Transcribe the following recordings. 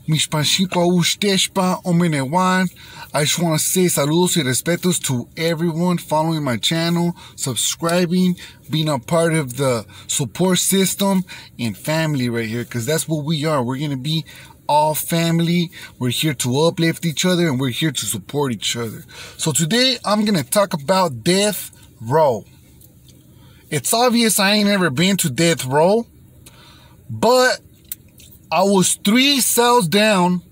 Mishpanshiko Ushteshpa Omenewan. I just want to say saludos y respetos to everyone following my channel, subscribing, being a part of the support system and family right here, because that's what we are. We're going to be all family. We're here to uplift each other and we're here to support each other. So today I'm going to talk about death row. It's obvious I ain't ever been to death row, but I was 3 cells down.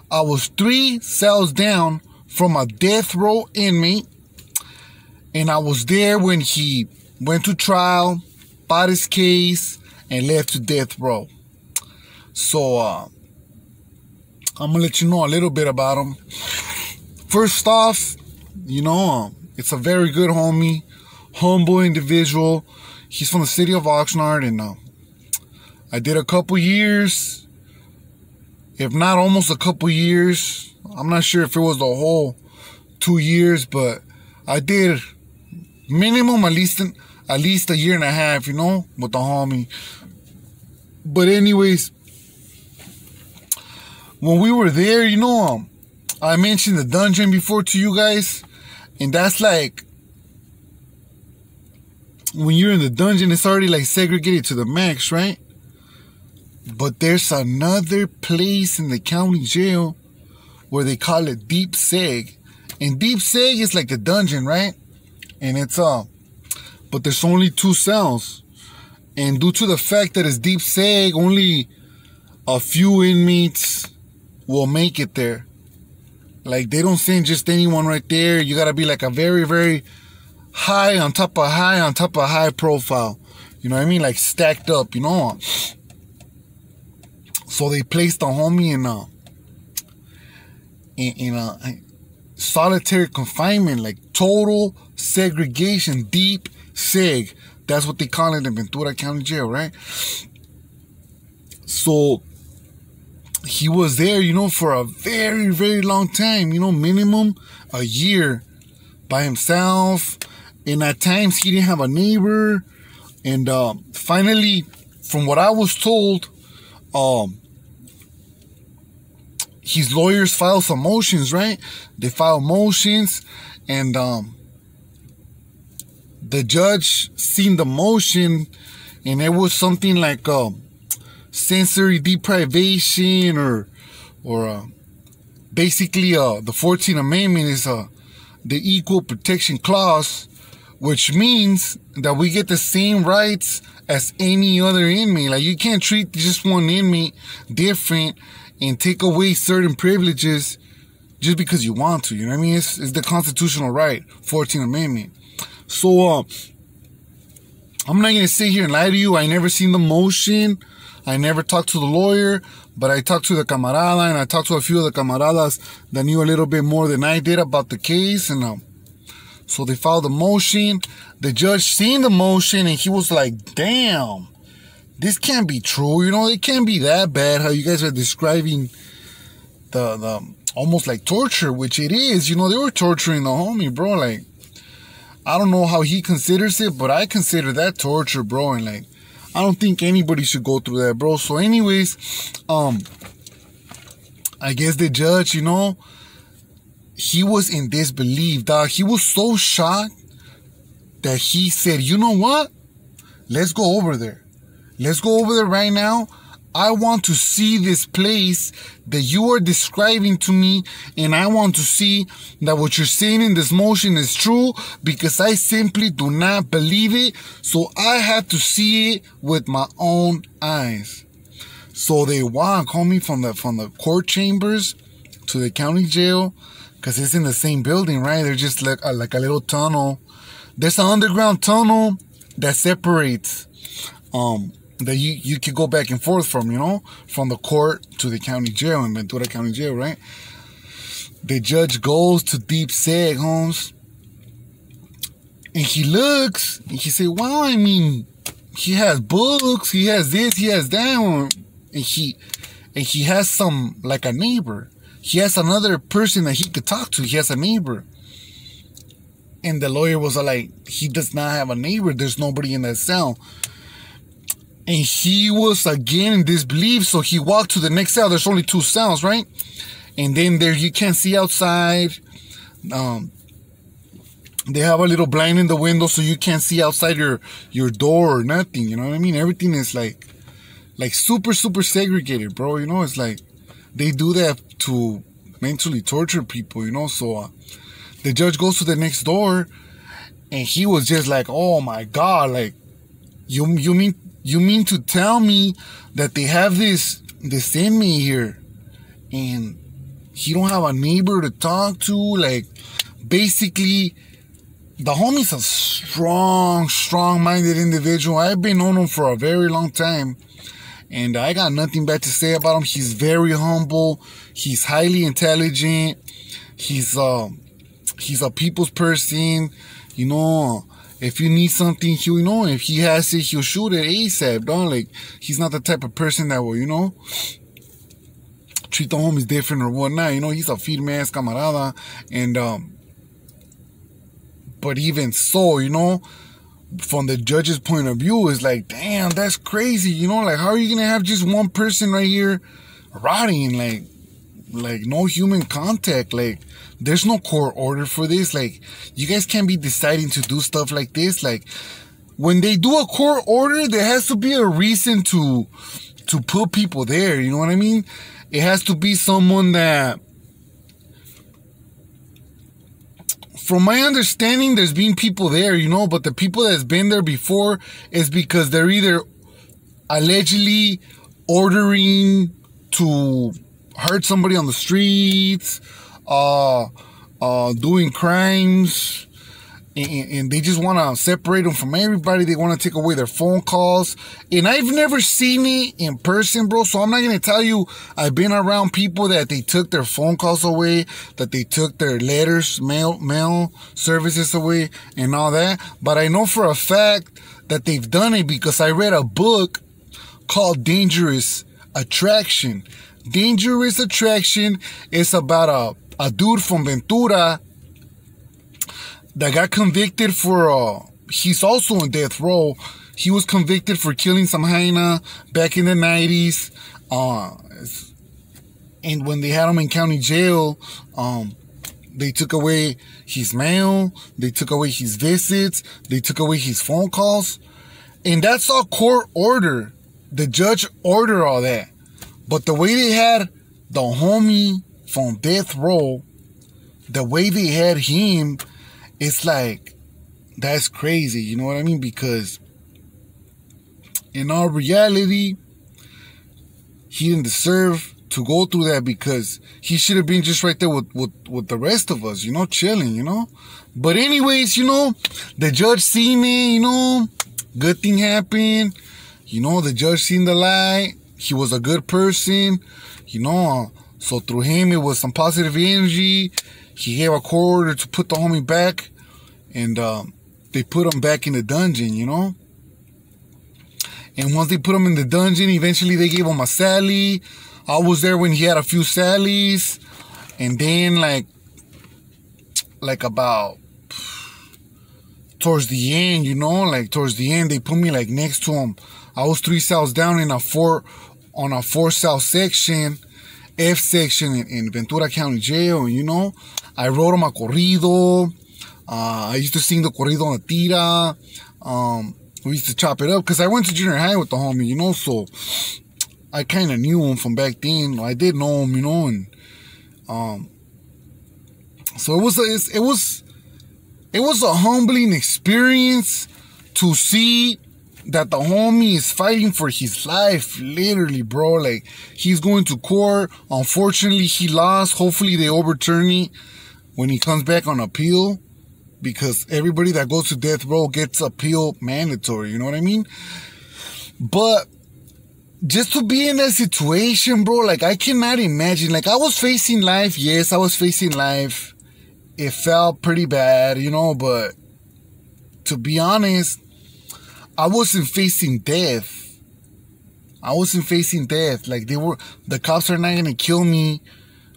I was 3 cells down from a death row inmate. And I was there when he went to trial, fought his case, and left to death row. So, I'm going to let you know a little bit about him. First off, it's a very good homie, humble individual. He's from the city of Oxnard, and I did a couple years, if not almost a couple years. I'm not sure if it was the whole 2 years, but I did minimum at least a year and a half, with the homie. But anyways, when we were there, I mentioned the dungeon before to you guys, and that's like, when you're in the dungeon, it's already like segregated to the max, right? But there's another place in the county jail where they call it deep seg. And deep seg is like the dungeon, right? And it's but there's only 2 cells. And due to the fact that it's deep seg, only a few inmates will make it there. Like, they don't send just anyone right there. You gotta be like a very, very high on top of high profile. You know what I mean? Like stacked up, So they placed the homie in solitary confinement, like total segregation, deep seg. That's what they call it in Ventura County Jail, right? So he was there, for a very, very long time, minimum a year by himself. And at times he didn't have a neighbor. And finally, from what I was told, his lawyers filed some motions, right? They filed motions, and the judge seen the motion, and it was something like sensory deprivation, or basically the 14th Amendment is the Equal Protection Clause, which means that we get the same rights as any other inmate. Like, you can't treat just one inmate different and take away certain privileges just because you want to. You know what I mean? It's the constitutional right, 14th Amendment. So, I'm not going to sit here and lie to you. I never seen the motion. I never talked to the lawyer, but I talked to the camarada, and I talked to a few of the camaradas that knew a little bit more than I did about the case. And so they filed the motion. The judge seen the motion, and he was like, damn, this can't be true. It can't be that bad how you guys are describing the almost like torture, which it is. They were torturing the homie, bro. Like, I don't know how he considers it, but I consider that torture, bro. And like, I don't think anybody should go through that, bro. So anyways, I guess the judge, he was in disbelief, dog. He was so shocked that he said, you know what? Let's go over there. Let's go over there right now. I want to see this place that you are describing to me, and I want to see that what you're saying in this motion is true, because I simply do not believe it. So I have to see it with my own eyes. So they walk, homie, from the court chambers to the county jail, because it's in the same building, right? They're just like a little tunnel. There's an underground tunnel that separates that you could go back and forth from, from the court to the county jail in Ventura County Jail, right? The judge goes to deep seg, Holmes, and he looks, and he said, well, I mean, he has books, he has this, he has that, and he has some, like a neighbor. He has another person that he could talk to. He has a neighbor. And the lawyer was like, he does not have a neighbor. There's nobody in that cell. And he was again in disbelief. So he walked to the next cell. There's only 2 cells, right? And then there you can't see outside. They have a little blind in the window so you can't see outside your door or nothing. You know what I mean? Everything is like super, super segregated, bro. You know, it's like they do that to mentally torture people, you know? So the judge goes to the next door and he was just like, oh my God, like, you mean to tell me that they have this inmate here and he don't have a neighbor to talk to? Like, basically, the homie's a strong-minded individual. I've been on him for a very long time, and I got nothing bad to say about him. He's very humble. He's highly intelligent. He's a people's person. You know, if you need something, he'll, you know, if he has it, he'll shoot it ASAP, dog. Like, he's not the type of person that will, you know, treat the homies different or whatnot. You know, he's a firme-ass camarada. And, but even so, you know, from the judge's point of view, it's like, damn, that's crazy. You know, like, how are you going to have just one person right here rotting? Like no human contact. Like, there's no court order for this. Like, you guys can't be deciding to do stuff like this. Like, when they do a court order, there has to be a reason to put people there. You know what I mean? It has to be someone that, from my understanding, there's been people there, you know, but the people that's been there before is because they're either allegedly ordering to hurt somebody on the streets, doing crimes, and they just want to separate them from everybody. They want to take away their phone calls. And I've never seen it in person, bro. So I'm not going to tell you I've been around people that they took their phone calls away, that they took their letters, mail services away and all that. But I know for a fact that they've done it because I read a book called Dangerous Attraction. Dangerous Attraction is about a dude from Ventura that got convicted for, he's also on death row. He was convicted for killing some hyena back in the 90s. And when they had him in county jail, they took away his mail, they took away his visits, they took away his phone calls. And that's all court order. The judge ordered all that. But the way they had the homie from death row, the way they had him, it's like, that's crazy, you know what I mean? Because in our reality, he didn't deserve to go through that, because he should have been just right there with the rest of us, you know, chilling, you know? But anyways, you know, the judge seen it, you know, good thing happened. You know, the judge seen the light. He was a good person, you know, so through him, it was some positive energy. He gave a court order to put the homie back, and they put him back in the dungeon, you know? And once they put him in the dungeon, eventually they gave him a Sally. I was there when he had a few Sallys. And then, like about towards the end, you know, like towards the end, they put me like next to him. I was 3 cells down on a 4 cell section, F section in Ventura County Jail. And, you know, I wrote him a corrido. I used to sing the corrido on the tira. We used to chop it up because I went to junior high with the homie, you know, so I kind of knew him from back then. I did know him, you know, and so it was a humbling experience to see that the homie is fighting for his life, literally, bro. Like, he's going to court. Unfortunately, he lost. Hopefully, they overturn it when he comes back on appeal, because everybody that goes to death row gets appeal mandatory, you know what I mean? But just to be in that situation, bro, like, I cannot imagine. Like, I was facing life. Yes, I was facing life. It felt pretty bad, you know, but to be honest, I wasn't facing death. I wasn't facing death. Like, the cops are not going to kill me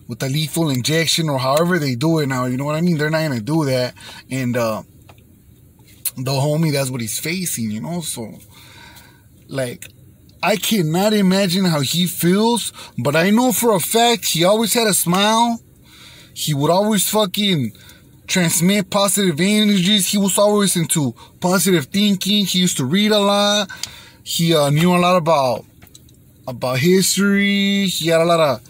with a lethal injection or however they do it now. You know what I mean? They're not going to do that. And the homie, that's what he's facing, you know? So, like, I cannot imagine how he feels, but I know for a fact he always had a smile. He would always fucking transmit positive energies. He was always into positive thinking. He used to read a lot. He knew a lot about history. He had a lot of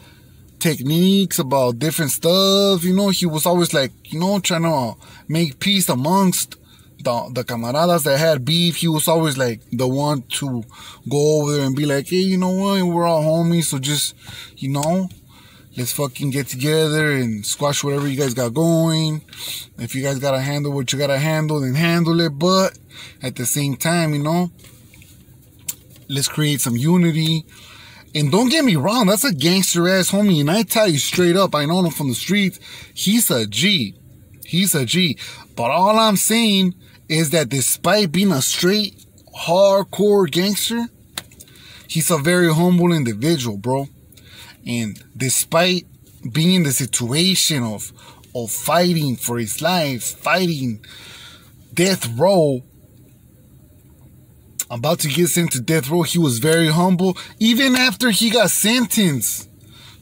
techniques about different stuff. You know, he was always like, you know, trying to make peace amongst the camaradas that had beef. He was always like the one to go over there and be like, hey, you know what, we're all homies, so just, you know, let's fucking get together and squash whatever you guys got going. If you guys gotta handle what you gotta handle, then handle it. But at the same time, you know, let's create some unity. And don't get me wrong, that's a gangster ass homie. And I tell you straight up, I know him from the streets. He's a G. He's a G. But all I'm saying is that despite being a straight, hardcore gangster, he's a very humble individual, bro. And despite being in the situation of fighting for his life, fighting death row, about to get sent to death row, he was very humble. Even after he got sentenced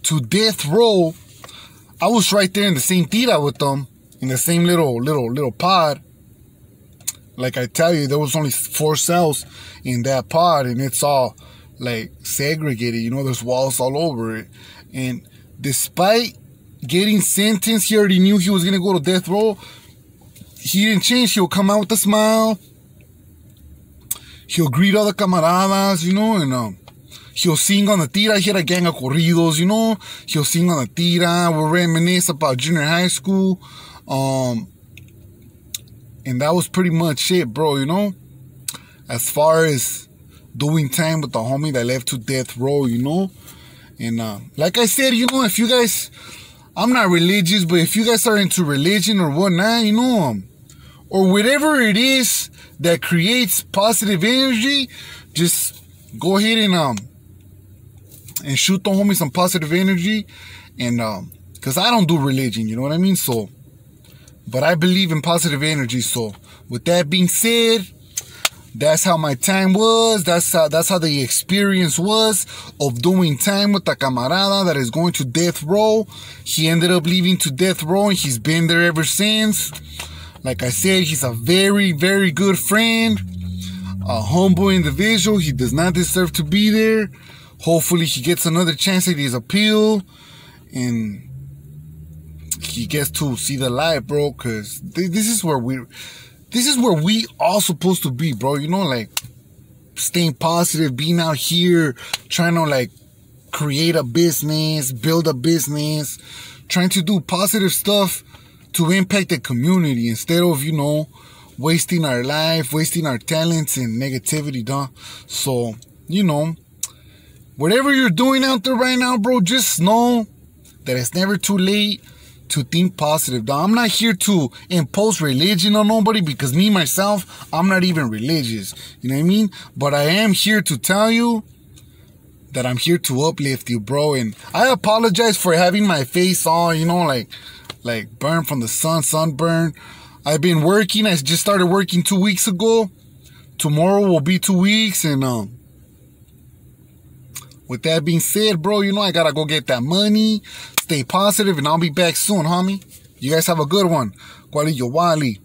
to death row, I was right there in the same tira with them, in the same little pod. Like I tell you, there was only 4 cells in that pod, and it's all like segregated. You know, there's walls all over it. And despite getting sentenced, he already knew he was gonna go to death row. He didn't change. He'll come out with a smile. He'll greet all the camaradas, you know, and he'll sing on the tira. He had a gang of corridos, you know. He'll sing on the tira. We'll reminisce about junior high school. And that was pretty much it, bro, you know. As far as doing time with the homie that left to death row, you know. And like I said, you know, if you guys, I'm not religious, but if you guys are into religion or whatnot, you know, or whatever it is that creates positive energy, just go ahead and shoot the homie some positive energy. And because I don't do religion, you know what I mean? So, but I believe in positive energy. So with that being said, that's how my time was. That's how the experience was of doing time with a camarada that is going to death row. He ended up leaving to death row, and he's been there ever since. Like I said, he's a very, very good friend, a humble individual. He does not deserve to be there. Hopefully he gets another chance at his appeal, and he gets to see the light, bro, because this is where we all supposed to be, bro. You know, like staying positive, being out here, trying to like create a business, build a business, trying to do positive stuff to impact the community instead of, you know, wasting our life, wasting our talents and negativity, dog. So, you know, whatever you're doing out there right now, bro, just know that it's never too late to think positive, dog. I'm not here to impose religion on nobody, because me, myself, I'm not even religious. You know what I mean? But I am here to tell you that I'm here to uplift you, bro. And I apologize for having my face all, you know, like burned from the sunburn. I've been working. I just started working 2 weeks ago. Tomorrow will be 2 weeks. And with that being said, bro, you know, I gotta go get that money. Stay positive, and I'll be back soon, homie. You guys have a good one. Wally.